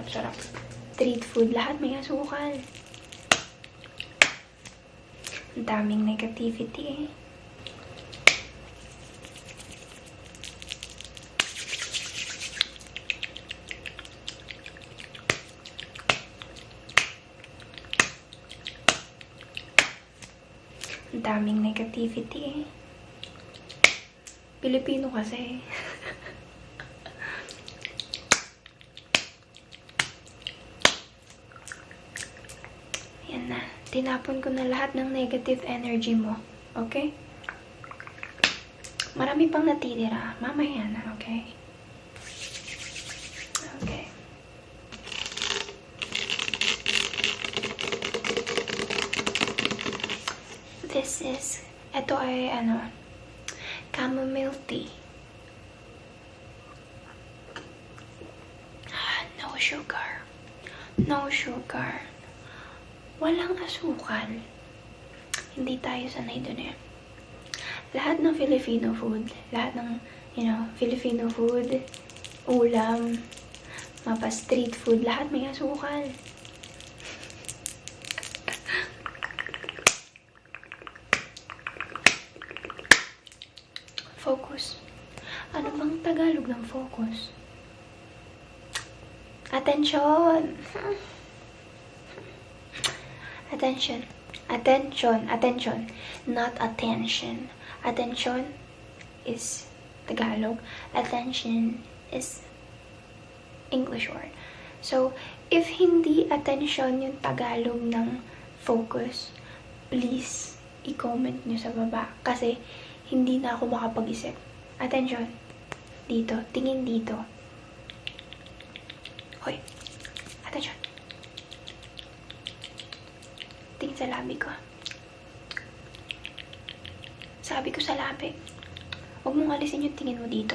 sarap. Street food, lahat may asukal. Ang daming negativity eh. Ang daming negativity eh. Pilipino kasi. Yan na. Tinapon ko na lahat ng negative energy mo. Okay? Marami pang natitira. Mamaya na, okay? Okay. This is, ito ay chamomile tea. No sugar. No sugar. Walang asukal. Hindi tayo sanay dun eh. Lahat ng Filipino food, lahat ng, Filipino food, ulam, mapa street food, lahat may asukal. Focus. Ano bang Tagalog ng focus? Attention! Attention. Attention. Not attention. Attention is Tagalog. Attention is English word. So, if hindi attention yung Tagalog ng focus, please, i-comment nyo sa baba. Kasi, hindi na ako makapag-isip. Attention. Dito. Tingin dito. Hoy. Attention. Tingin sa labi ko. Sabi ko sa labi. Huwag mong alisin yung tingin mo dito.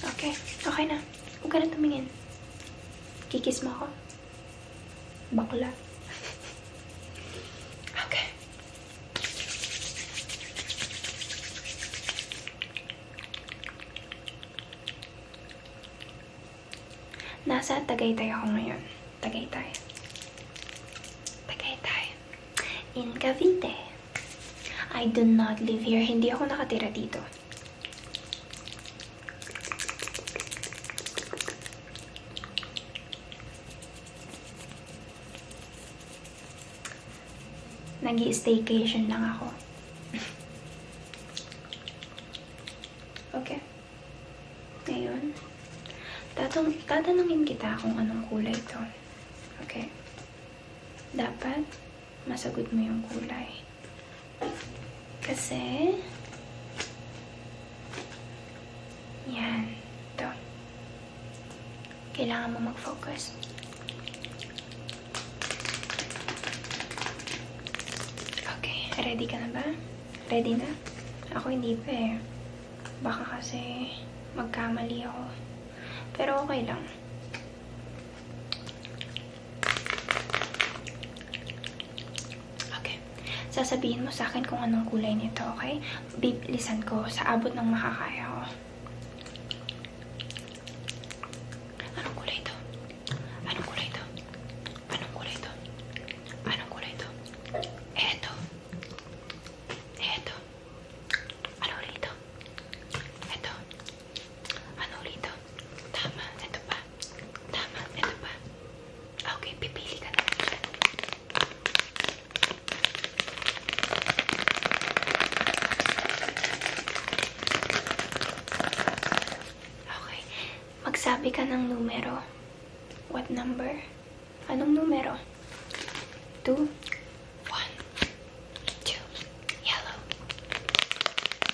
Okay. Okay na. Huwag ka na tumingin. Kikis mo ako. Bakla. Okay. Nasa Tagaytay ako ngayon. Tagaytay. In Cavite. I do not live here. Hindi ako nakatira dito. Nag-i-staycation lang ako. Okay. Ngayon, tatanungin kita kung anong kulay ito. Okay. Dapat masagot mo yung kulay. Kasi, yan. Ito. Kailangan mo mag-focus. Okay. Ready ka na ba? Ready na? Ako hindi pa eh. Baka kasi magkamali ako. Pero okay lang. Sasabihin mo sa akin kung anong kulay nito, okay? Bibilisan ko sa abot ng makakaya ko. Anong kulay ito? Anong kulay ito? Anong kulay ito? Anong kulay ito? Eto. Eto. Ano rito? Eto. Ano rito? Tama. Ito pa. Tama. Ito pa. Okay, pipili ka na. Magsabi ka ng numero. What number? Anong numero? 2, 1, 2. Yellow.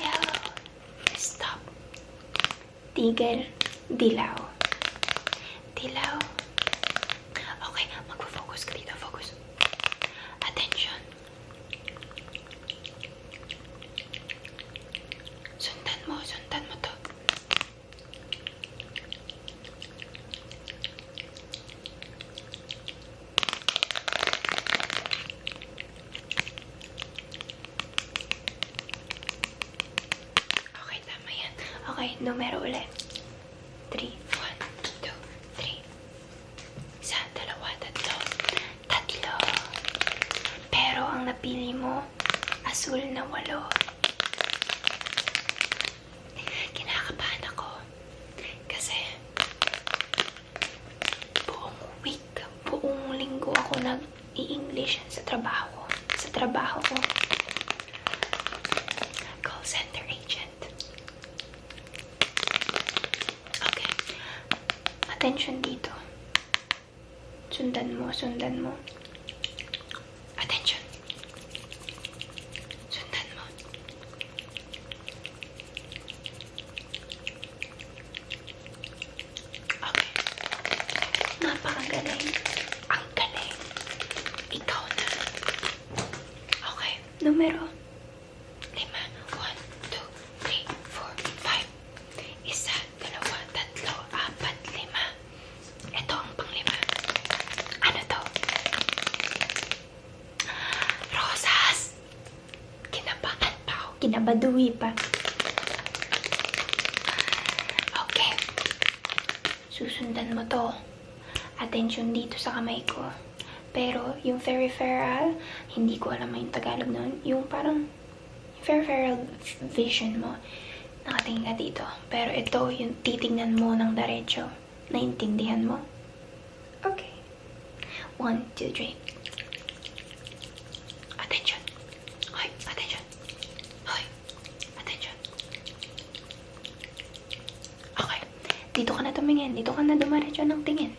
Yellow. Stop. Tigil. Dilaw. Dilaw. Okay, mag-focus ka dito. Focus. Attention. Sundan mo to. numero ulit. 3, 1, 2, 3. Isa, dalawa, tatlo. Tatlo. Pero ang napili mo, asul na 8. Kinakabahan ako. Kasi, buong linggo ako nag-i-English sa trabaho ko. Sa trabaho ko. Call center agent. Okay. Attention dito. Sundan mo. Attention. Sundan mo. Okay. Napakagaling. Ang galing. Ikaw na. Okay. Numero 5. 1, 2, 3, 4, 5. Isa, dalawa, tatlo, apat, 5. Ito ang pang-5. Ano to? Rosas. Kinabahan pa ako. Kinabaduhi pa. Okay. Susundan mo to. Attention dito sa kamay ko. Pero, yung peripheral, hindi ko alam yung Tagalog nun. Yung parang, yung peripheral vision mo, nakatingin ka dito. Pero ito, yung titingnan mo ng diretso. Naintindihan mo? Okay. 1, 2, 3. Attention. Hoy, attention. Hoy, attention. Okay. Dito ka na tumingin. Dito ka na dumaretso ng tingin.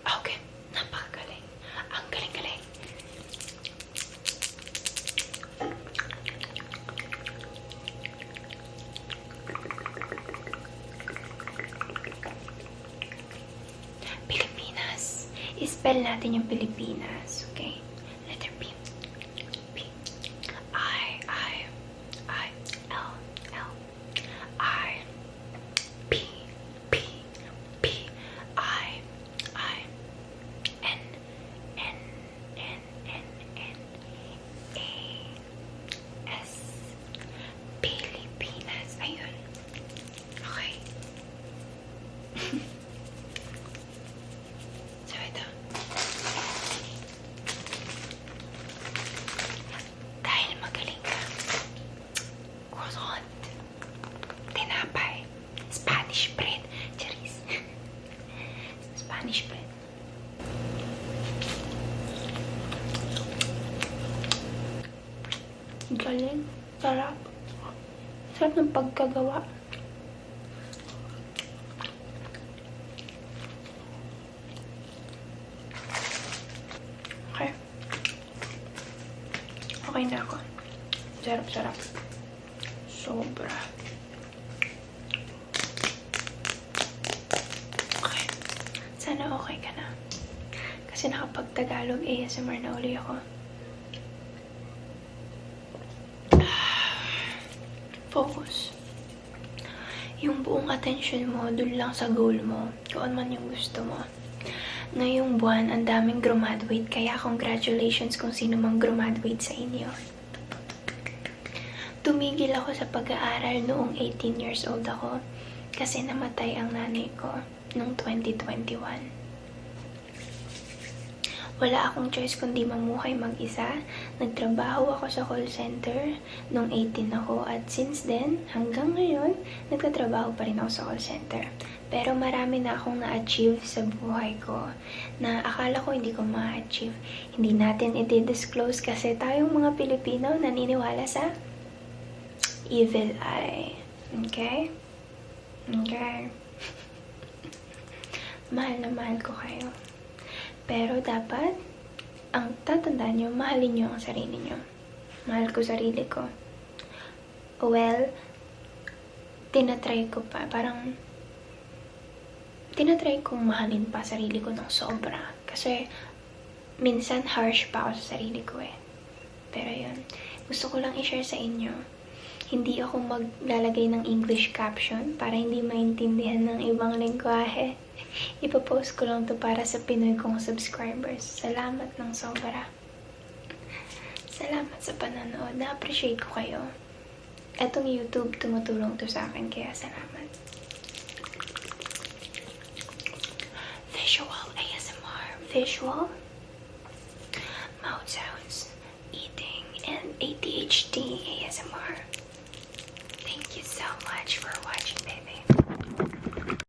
Okay. Napakagaling. Ang galing-galing. Pilipinas. I-spell natin yung Pilipinas. Okay? Letter P. P. I, L, L. I. P, P, P. I, N, N, N, N, N. A, S. Pilipinas. Ayun. Okay. So, ito. Dahil magaling ka. Croissant. Tinapay. Spanish bread. Charis. Spanish bread. Galing. Sarap. Sarap ng pagkagawa. Okay. Okay na ako. Sarap. Sobra. Okay. Sana okay ka na. Kasi nakapag-Tagalog ASMR na uli ako. Focus. Yung buong attention mo, dun lang sa goal mo. Kung ano man yung gusto mo. Ngayong buwan, ang daming graduate. Kaya congratulations kung sino mang graduate sa inyo. Tumigil ako sa pag-aaral noong 18 years old ako. Kasi namatay ang nanay ko noong 2021. Wala akong choice kundi mamuhay mag-isa. Nagtrabaho ako sa call center nung 18 ako at since then, hanggang ngayon, nagtatrabaho pa rin ako sa call center. Pero marami na akong na-achieve sa buhay ko na akala ko hindi ko ma-achieve. Hindi natin i-disclose kasi tayong mga Pilipino naniniwala sa evil eye. Okay? Okay. Mahal na mahal ko kayo. Pero dapat, ang tatandaan nyo, mahalin nyo ang sarili nyo. Mahal ko sarili ko. Well, tinatry ko pa. Parang, tinatry kong mahalin pa sarili ko ng sobra. Kasi, minsan harsh pa ako sa sarili ko eh. Pero yun, gusto ko lang i-share sa inyo Hindi ako maglalagay ng English caption para hindi maintindihan ng ibang lengguwahe. Ipopost ko lang to para sa Pinoy kong subscribers. Salamat ng sobra. Salamat sa panonood. Na-appreciate ko kayo. Etong YouTube, tumutulong to sa akin, kaya salamat. Visual ASMR. Visual. Mouth sounds. Eating. And ADHD ASMR. Thank you so much for watching, baby.